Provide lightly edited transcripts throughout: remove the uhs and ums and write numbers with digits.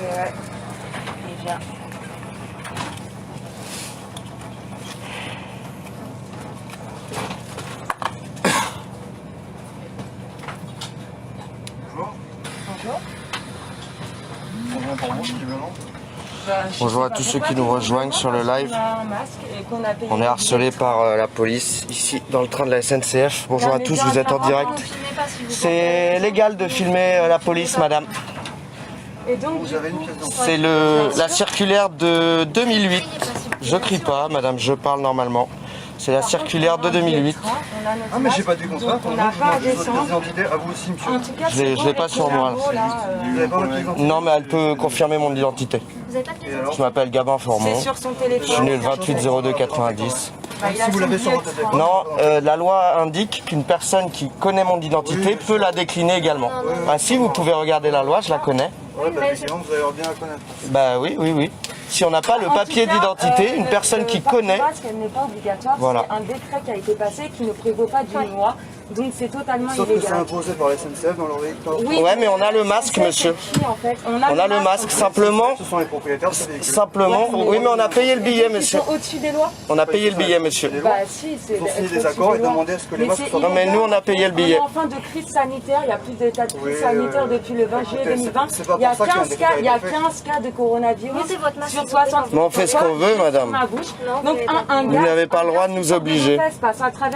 ouais. Il vient. Bonjour. Bonjour à tous ceux qui nous rejoignent sur le live. On est harcelé par la police ici dans le train de la SNCF. Bonjour à tous, vous êtes en direct. C'est légal de filmer la police, madame. C'est la circulaire de 2008. Je crie pas, madame, je parle normalement. C'est la circulaire de 2008. Ah mais j'ai pas du contrat, on n'a pas d'identité à vous aussi monsieur. Je l'ai pas sur moi. Non mais elle peut confirmer mon identité. Je m'appelle Gabin Formon. Je suis né le 28 02 90. Si vous l'avez sur votre téléphone. Non, la loi indique qu'une personne qui connaît mon identité peut la décliner également. Ah si, vous pouvez regarder la loi, je la connais. Ouais, bah effectivement, vous allez bien la connaître. Bah oui, oui, oui. Si on n'a pas le papier d'identité, une personne qui connaît... Elle n'est pas obligatoire, voilà. C'est un décret qui a été passé qui ne prévaut pas d'une loi, donc c'est totalement illégal. Sauf que c'est imposé par la SNCF dans leur véhicule. Oui, ouais, mais on a le masque, monsieur. En fait, on a le masque, simplement... Ce sont les propriétaires de ce véhicule. Simplement, oui, mais on a payé le billet, monsieur. Ils sont au-dessus des lois. On a payé le billet, monsieur. Bah si, c'est... Ils ont signé des accords et demandé à ce que les masques soient... Non, mais nous, on a payé le billet. En fin de crise sanitaire, il y a plus d'état de crise sanitaire depuis le 20 juillet 2020. Il y a 15 cas de coronavirus sur 60. Mais on fait ce qu'on veut, madame. Donc vous n'avez pas le droit de nous obliger.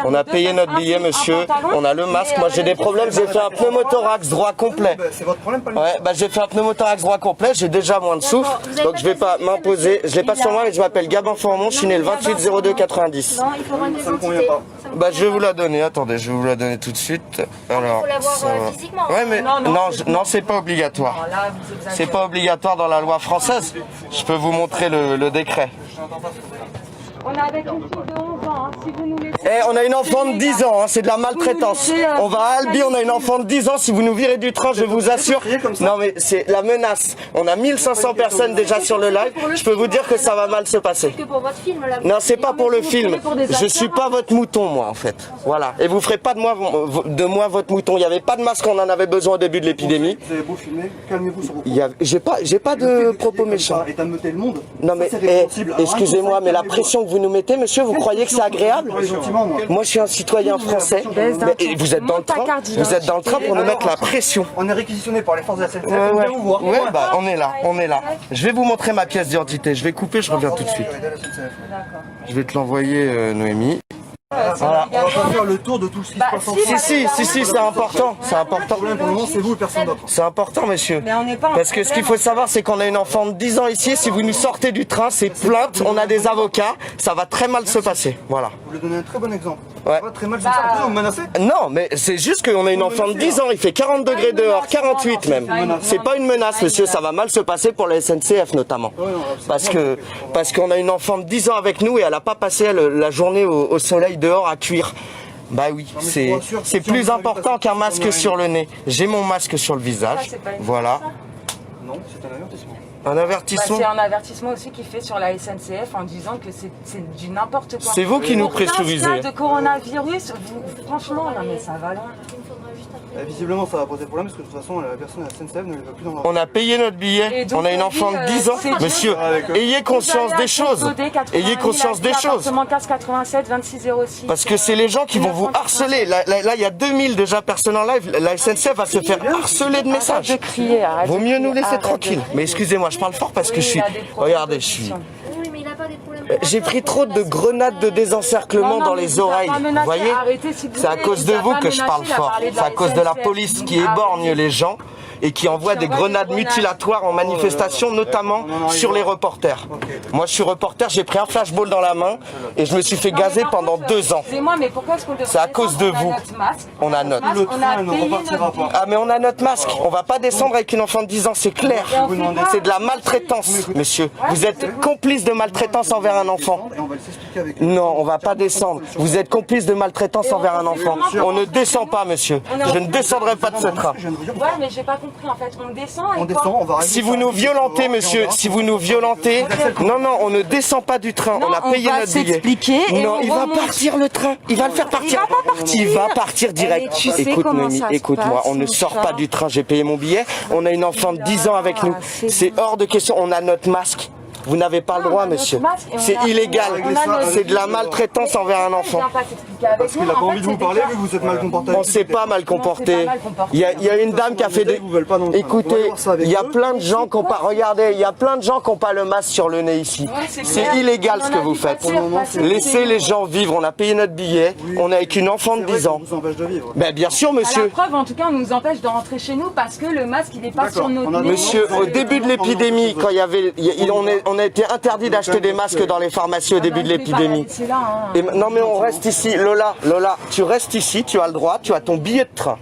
On a payé notre billet, monsieur. On a le masque. Moi, j'ai des problèmes. J'ai fait un pneumothorax droit complet. C'est votre problème, pas le ouais, bah, j'ai fait un pneumothorax droit complet. J'ai déjà moins de souffle. Donc, je vais pas m'imposer. Je l'ai pas sur moi, mais je m'appelle Gabin Formon. Je suis né le 28 02 90. Non, il faut rendre ça me convient pas. Bah, je vais vous la donner. Attendez, je vais vous la donner tout de suite. Alors, ça va. Ouais, mais non, c'est pas obligatoire. C'est pas obligatoire dans la loi française. Je peux vous montrer le décret. On est avec une fille de 11 ans, hein. Si vous nous laissez... on a une enfant de 10 ans, hein. C'est de la maltraitance. On va à Albi, on a une enfant de 10 ans, si vous nous virez du train, je vous assure. Non mais c'est la menace. On a 1500 personnes déjà sur le live, je peux vous dire que ça va mal se passer. Non, c'est pas pour le film. Je suis pas votre mouton, moi, en fait. Voilà. Et vous ferez pas de moi votre mouton. Il n'y avait pas de masque, on en avait besoin au début de l'épidémie. Vous avez beau filmer, calmez-vous sur vos propos. J'ai pas de propos méchants. Et t'ameuter le monde. Non mais, excusez-moi, mais la pression que vous nous mettez, monsieur, vous croyez que c'est agréable? Moi, je suis un citoyen français. Mais vous êtes dans le train. Vous êtes dans le train pour nous mettre la pression. On est réquisitionné par les forces de la SNCF. On vient vous voir. Ouais, bah on est là, on est là. Je vais vous montrer ma pièce d'identité. Je vais couper, je reviens tout de suite. Je vais te l'envoyer, Noémie. Voilà. On va pas faire le tour de tout ce qui se passe en France. Si, c'est important. C'est important. Le problème pour le moment, c'est vous et personne d'autre. C'est important, monsieur. Parce que ce qu'il faut savoir, c'est qu'on a une enfant de 10 ans ici. Si vous nous sortez du train, c'est plainte. On a des avocats. Ça va très mal se passer. Voilà. Vous lui donnez un très bon exemple. Ouais. Ça va très mal se passer. Vous menacez? Non, mais c'est juste qu'on a une enfant de 10 ans. Il fait 40 degrés dehors, 48 même. C'est pas une menace, monsieur. Ça va mal se passer pour la SNCF notamment. Parce qu'on a une enfant de 10 ans avec nous et elle a pas passé la journée au soleil dehors à cuire. Bah oui, c'est plus important qu'un masque sur le nez. J'ai mon masque sur le visage. Voilà. Non, c'est un avertissement. Un avertissement. C'est un avertissement aussi qui fait sur la SNCF en disant que c'est du n'importe quoi. C'est vous qui nous pressurisez. Pour 15 cas de coronavirus, franchement, non mais ça va loin. Visiblement, ça va poser problème parce que de toute façon, la personne à la SNCF ne les veut plus dans On a payé notre billet, on a une enfant de 10 ans. Monsieur, ayez conscience des choses. Ayez conscience des choses. 1587 2606. Parce que c'est les gens qui vont vous harceler. Là, il y a 2000 déjà personnes en live. La SNCF va se faire harceler de messages. Vaut mieux nous laisser tranquilles. Mais excusez-moi, je parle fort parce que je suis... Regardez, je suis... J'ai pris trop de grenades de désencerclement dans les oreilles, vous voyez? C'est à cause de vous que je parle fort. C'est à cause de la police qui éborgne les gens et qui envoie des grenades mutilatoires en manifestation, notamment sur les reporters. Moi, je suis reporter, j'ai pris un flashball dans la main et je me suis fait gazer pendant 2 ans. C'est à cause de vous. On a notre. Ah, mais on a notre masque. On va pas descendre avec une enfant de 10 ans, c'est clair. C'est de la maltraitance, monsieur. Vous êtes complice de maltraitance envers un enfant. Non, on va pas descendre. Vous êtes complice de maltraitance envers un enfant. On ne descend pas, monsieur. Je ne descendrai pas de ce train. Ouais, mais j'ai pas compris. compris en fait. On descend et On descend, on va Si vous nous violentez, monsieur, si vous nous violentez, non, non, on ne descend pas du train. Non, on a payé va notre billet. s'expliquer et Non, on il va remonte. partir le train. Il va le faire partir. va pas partir. Il va partir direct. Et tu sais Écoute, comment Noémie, ça se écoute-moi. passe, On ne mon sort chat. pas du train. J'ai payé mon billet. On a une enfant de 10 ans avec nous. C'est hors de question. On a notre masque. Vous n'avez pas le Non, on droit, a notre monsieur. masque et on C'est a- illégal. on a notre- C'est de la maltraitance envers un enfant. Parce qu'il a pas envie de vous parler, vu que vous êtes mal comporté. On s'est pas mal comporté. Il y a une dame qui a fait des... Vous veulent pas dans le train. On va Écoutez, voir ça avec il y a eux. plein de gens qui ont pas... Regardez, il y a plein de gens qui n'ont pas le masque sur le nez ici. C'est illégal ce que vous faites. Laissez les gens vivre. On a payé notre billet. On est avec une enfant de 10 ans. Ça vous empêche de vivre. Ben bien sûr, À la monsieur. preuve, en tout cas, on nous empêche de rentrer chez nous parce que le masque, il n'est pas sur notre nez. Monsieur, au début de l'épidémie, quand il y avait... On a été interdit d'acheter des masques dans les pharmacies au début de l'épidémie. C'est là, hein. Et non mais on reste ici, Lola, tu restes ici, tu as le droit, tu as ton billet de train.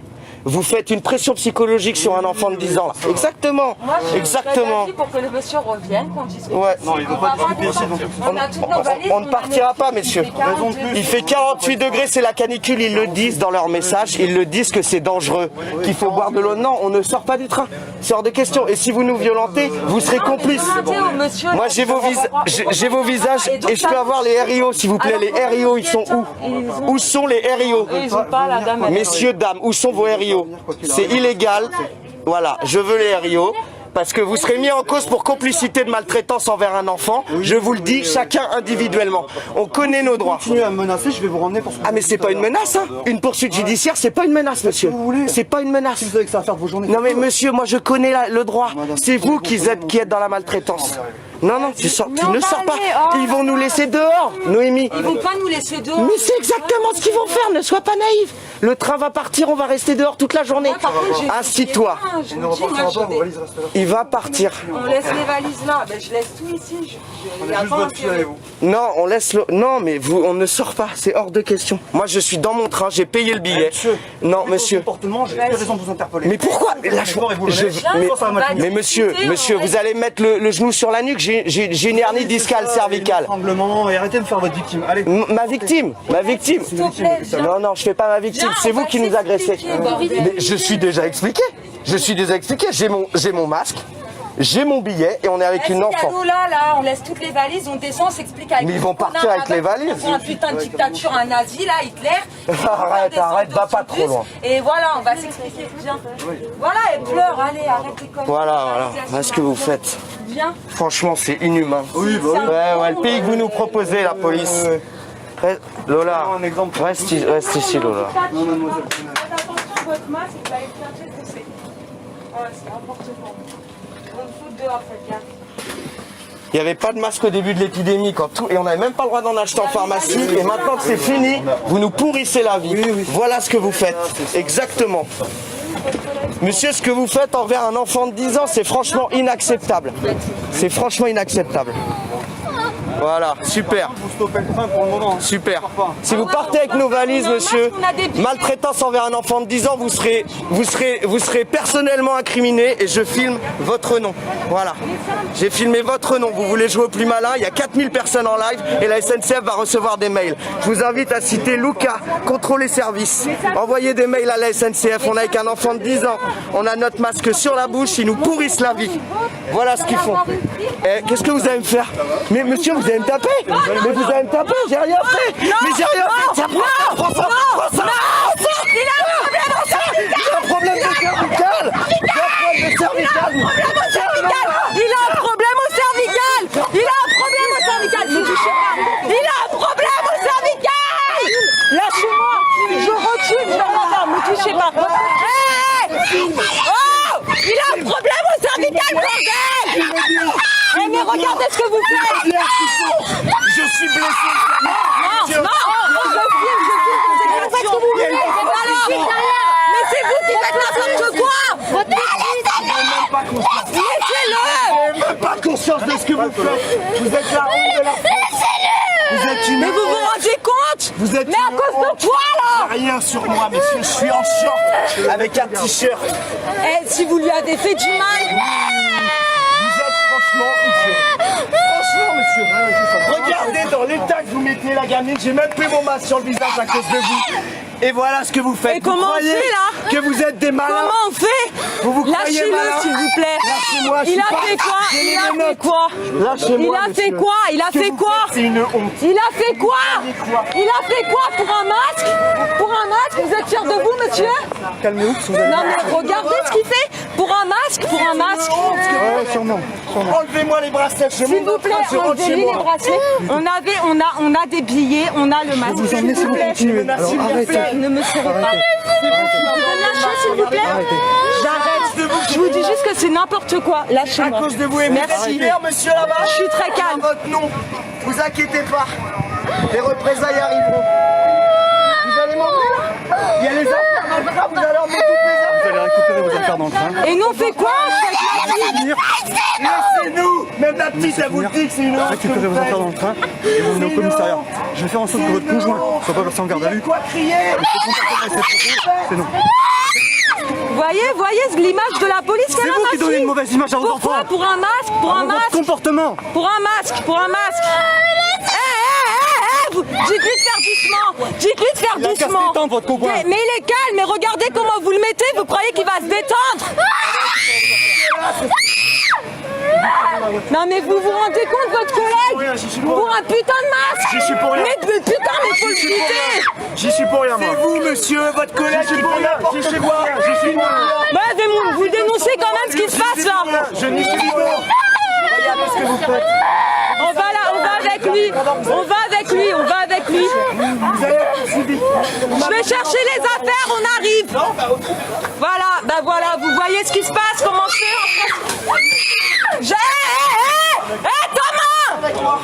Vous faites une pression psychologique sur un enfant de 10 ans. Là. Exactement, Moi, je exactement. suis pour que le monsieur revienne, qu'on discute. Ouais. Non, il ne veut pas discuter ici. Donc, On a toutes nos valises. On ne partira pas, messieurs. Il fait 48 degrés, c'est la canicule, ils le disent dans leur message, ils le disent que c'est dangereux, qu'il faut boire de l'eau. Non, on ne sort pas du train, c'est hors de question. Et si vous nous violentez, vous serez complices. Moi j'ai vos visages et je peux avoir les RIO s'il vous plaît. Les RIO, ils sont où? Où sont les RIO? Ils ont pas la dame. Messieurs, dames, où sont vos RIO? C'est illégal. Voilà, je veux les RIO. Parce que vous serez mis en cause pour complicité de maltraitance envers un enfant. Je vous le dis, chacun individuellement. On connaît nos droits. continuez à me menacer, je vais vous ramener pour ce que Ah mais c'est pas une menace, hein. Une poursuite judiciaire, c'est pas une menace, monsieur. C'est pas une menace. vous avez que ça à faire de vos journées. Non mais monsieur, moi je connais le droit. C'est vous qui êtes dans la maltraitance. Non, non, tu ne sors pas. Ils vont nous laisser dehors, Noémie. Ils vont pas nous laisser dehors. Mais c'est exactement ce qu'ils vont faire, ne sois pas naïf. Le train va partir, on va rester dehors toute la journée. Assis-toi. Il ne repartira pas, vos valises restent là. Il va partir. On laisse les valises là. Ben, je laisse tout ici. On a juste votre fille avec vous. Non, on laisse le... Non, mais on ne sort pas, c'est hors de question. Moi, je suis dans mon train, j'ai payé le billet. Non, monsieur. Comportement, j'ai raison de vous interpeller. Mais pourquoi mais monsieur, vous allez mettre le genou sur la nuque, j'ai une hernie discale cervicale. Tremblement et arrêtez de faire votre victime. Allez. Ma victime. Non, non, je fais pas ma victime, c'est vous qui nous agressez. Mais je suis déjà expliqué. J'ai mon masque. J'ai mon billet et on est avec une enfant. Là, on laisse toutes les valises, on descend, on s'explique avec. Mais ils vont partir avec les valises. C'est un putain de dictature, un nazi là, Hitler. Arrête, va pas trop loin. Et voilà, on va s'expliquer. Viens. Voilà, elle pleure, allez, arrête tes conneries. Voilà. Qu'est-ce que vous faites? Viens. Franchement, c'est inhumain. Oui, bah oui. Ouais, le pays que vous nous proposez, la police. Lola, reste ici, Lola. Non, mademoiselle. Faites attention à votre masque et vous allez chercher ce que c'est. Ouais, c'est n'importe quoi. On me fout dehors, faites gaffe. Il n'y avait pas de masque au début de l'épidémie et on n'avait même pas le droit d'en acheter en pharmacie. Et maintenant que c'est fini, vous nous pourrissez la vie. Voilà ce que vous faites. Exactement. Monsieur, ce que vous faites envers un enfant de 10 ans, c'est franchement inacceptable. C'est franchement inacceptable. Voilà, super. Vous stoppez le train pour le moment. Super. Si vous partez avec nos valises, monsieur, maltraitance envers un enfant de 10 ans, vous serez personnellement incriminé et je filme votre nom. Voilà. J'ai filmé votre nom. Vous voulez jouer au plus malin, il y a 4000 personnes en live et la SNCF va recevoir des mails. Je vous invite à citer Luca, contrôle les services. Envoyez des mails à la SNCF. On est avec un enfant de 10 ans. On a notre masque sur la bouche, ils nous pourrissent la vie. Voilà ce qu'ils font. Qu'est-ce que vous allez me faire? Mais monsieur, vous allez me taper? Mais vous allez me taper? J'ai rien fait! Mais j'ai rien fait! Ça prend ça! Il a un problème de cervical! Il a un problème au cervical. Il a un problème au cervical. Ne touchez pas. Il a un problème au cervical. Lâchez-moi. Je recule. Ne touchez pas. Hey. Oh, il a un problème au cervical, bordel. Mais regardez ce que vous faites. Je suis blessé! Non, je filme. Faites ce que vous voulez. Mais c'est vous qui faites n'importe quoi. Laissez-le. Même pas conscience de ce que vous faites! Vous êtes la honte de la France! Vous êtes une... Mais vous vous rendez compte? Vous êtes mais à cause de quoi là? Rien sur moi, monsieur, je suis en short avec un t-shirt. Eh, si vous lui avez fait du mal. Vous êtes franchement idiot. Franchement, monsieur. Regardez dans l'état que vous mettez la gamine, j'ai même plus mon masque sur le visage à cause de vous. Et voilà ce que vous faites. Et comment on fait là? Que vous êtes des malins? Comment on fait? Vous croyez Lâchez-le malin? s'il vous plaît. Lâchez-moi, je Il suis a pas- fait quoi? J'ai Il les a fait notes. quoi? Lâchez-moi, Il a fait monsieur. quoi? Il a Ce que fait vous quoi? faites, c'est une honte. Il a fait quoi? Il a fait quoi pour un masque? Pour un masque? Vous êtes fiers de vous, monsieur? Calmez-vous, parce que vous avez... Non mais regardez ce qu'il fait. Pour un masque, pour un masque. Ouais, sûrement. Enlevez-moi les bracelets, je S'il vous plaît, enlevez-lui les bracelets. On a des billets, on a le masque. vous emmenez si vous continuez. Alors arrêtez. Ne me serrez pas. S'il vous plaît. J'arrête. Je vous dis juste que c'est n'importe quoi. Lâchez-moi. À cause de vous et merci. monsieur là-bas. Je suis très calme. Votre nom. Vous inquiétez pas. Les représailles arriveront. Vous allez m'emmener là? Il y a les affaires dans le train, vous allez emmener toutes les affaires. Vous allez récupérer vos affaires dans le train. Et nous on fait quoi? Laissez-nous. Même la petite, elle vous le dit que c'est une honte. Récupérez vos affaires dans le train et vous venez au commissariat. Je vais faire en sorte que votre conjoint soit pas versé en garde à vue. Quoi crier? C'est non. Voyez l'image de la police qu'elle C'est a, vous ma qui donnez fille. une mauvaise image à vos Pourquoi? enfants. Pour un masque? Pour un Votre masque? comportement. Pour un masque? Pour un masque? Dites-lui de faire doucement. Dites-lui de faire Il a qu'à se doucement. détendre, votre copain. Mais il est calme. Mais regardez comment vous le mettez. Vous croyez qu'il va se détendre? Non mais vous vous rendez compte, votre collègue? Pour un putain de masque? J'y suis pour rien. Mais putain, mais faut le quitter. J'y suis pour rien, moi. C'est vous, monsieur, votre collègue qui fait n'importe quoi. Je suis pour rien. Bah, vous dénoncez quand même ce qui se passe là. Je n'y suis pas. Regardez ce que vous faites. On va là, on va avec lui. On va avec lui, on va avec lui. Vous allez être poursuivi. Je vais chercher les affaires, on arrive. Voilà, bah voilà, vous voyez ce qui se passe, comment c'est. Thomas!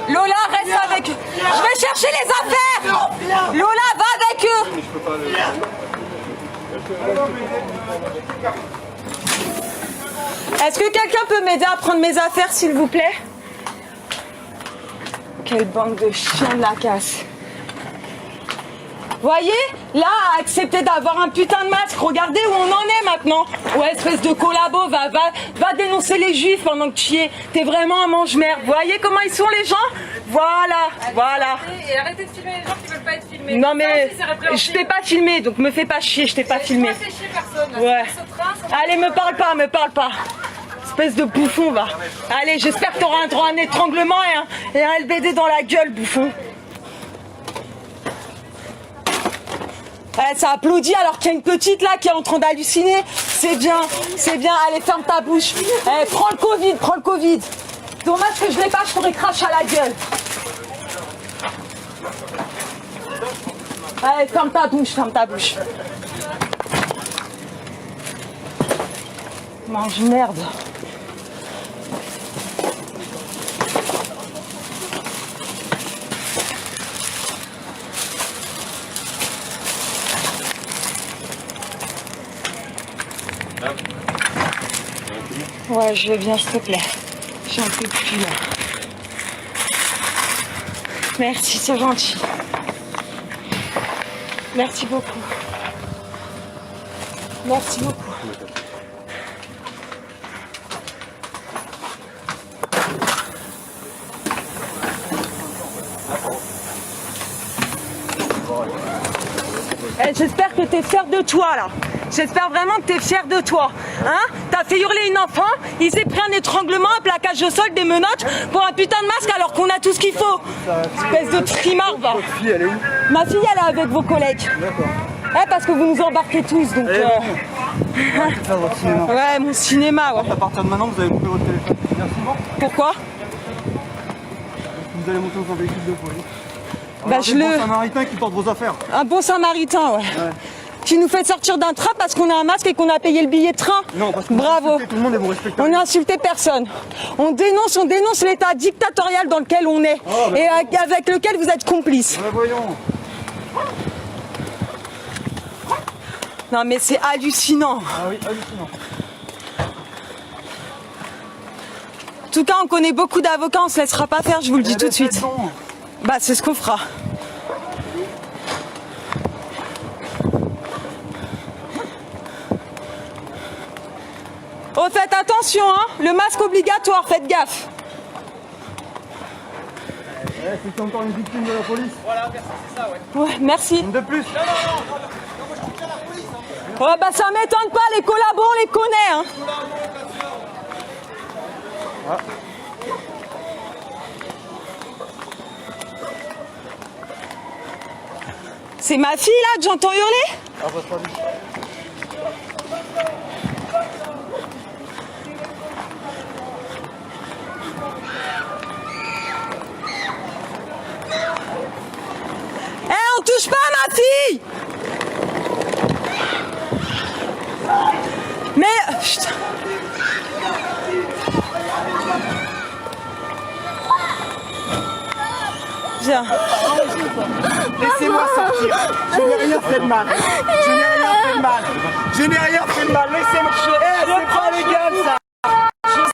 Lola, reste avec eux. Je vais chercher les affaires. Lola, va avec eux. Est-ce que quelqu'un peut m'aider à prendre mes affaires, s'il vous plaît? Quelle bande de chiens de la casse. Voyez, là, accepter d'avoir un putain de masque. Regardez où on en est maintenant. Ouais, espèce de collabo, va dénoncer les juifs pendant que tu y es. T'es vraiment un mange-merde. Voyez comment ils sont les gens? Voilà. Et arrêtez de filmer les gens qui veulent pas être filmés. Non Ça mais, aussi, c'est répréhensible. je t'ai pas filmé, donc me fais pas chier, je t'ai pas filmé. Moi, c'est chier personne. Ouais. Ce train, ça- Allez, me parle pas. Espèce de bouffon, va. Allez, j'espère que t'auras un droit à un étranglement et un LBD dans la gueule, bouffon. Ça applaudit alors qu'il y a une petite là qui est en train d'halluciner. C'est bien. Allez, ferme ta bouche. Prends le Covid. Dommage que je l'ai pas, je t'aurais craché à la gueule. Allez, ferme ta bouche. Mange merde. Ouais, je veux bien, s'il te plaît. J'ai un peu de cul là. Merci, c'est gentil. Merci beaucoup. J'espère que t'es fier de toi là. J'espère vraiment que t'es fier de toi. Hein? T'as fait hurler une enfant, il s'est pris un étranglement, un plaquage au sol, des menottes pour un putain de masque alors qu'on a tout ce qu'il faut. Espèce de trimard, va. Votre fille, elle est où? Ma fille, elle est avec vos collègues. D'accord. Parce que vous nous embarquez tous, donc... Faire votre cinéma. Ouais, mon cinéma, ouais. À partir de maintenant, vous allez couper votre téléphone. Merci. Pourquoi? Vous allez monter dans un véhicule de police. Bah, Regardez le bon samaritain qui porte vos affaires. Un bon samaritain, ouais. Qui nous fait sortir d'un train parce qu'on a un masque et qu'on a payé le billet de train. Non, parce que vous Bravo. insultez tout le monde et vous respectez. On n'a insulté personne. On dénonce l'état dictatorial dans lequel on est et avec lequel vous êtes complices. Ouais, voyons. Non mais c'est hallucinant. Ah oui, hallucinant. En tout cas, on connaît beaucoup d'avocats, on se laissera pas faire, je vous le dis tout de suite. Bah c'est ce qu'on fera. Oh, faites attention, hein, le masque obligatoire, faites gaffe. C'est encore une victime de la police. Ouais, merci. Une de plus. Ouais, bah ça m'étonne pas, les collabos, on les connaît. Hein. C'est ma fille là que j'entends hurler? À votre avis. On touche pas à ma fille! Mais... Putain. Viens. Laissez-moi sortir. Je n'ai rien fait de mal. Je n'ai rien fait de mal. Je n'ai rien fait de mal. Laissez-moi. C'est pas légal ça.